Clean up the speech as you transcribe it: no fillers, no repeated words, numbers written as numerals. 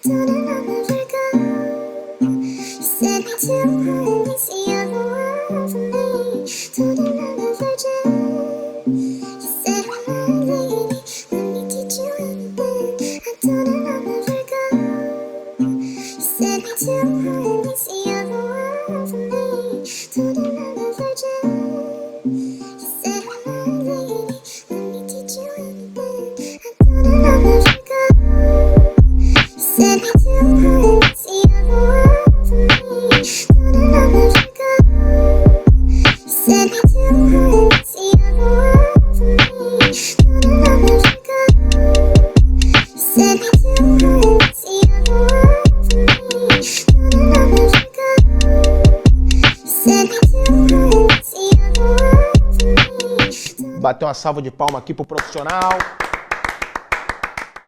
told him I'm a Virgo. He said me too, he's the other one for me. Told him I'm a virgin. He said I'm my lady, let me teach you anything. I told him I'm a Virgo. He said me too, he's the other one for me. Told him I'm a virgin. He said I'm my lady, let me teach you anything. I told him I'm a Virgo. He said me too, he's the other one for me. Told him I'm a Virgo. He said me too, he's the other one for me. Told him I'm a Virgo. He said me too, he's the other one for me. Told him I'm a Virgo. He said me too, he's the other one for me. Bater uma salva de palma aqui pro profissional.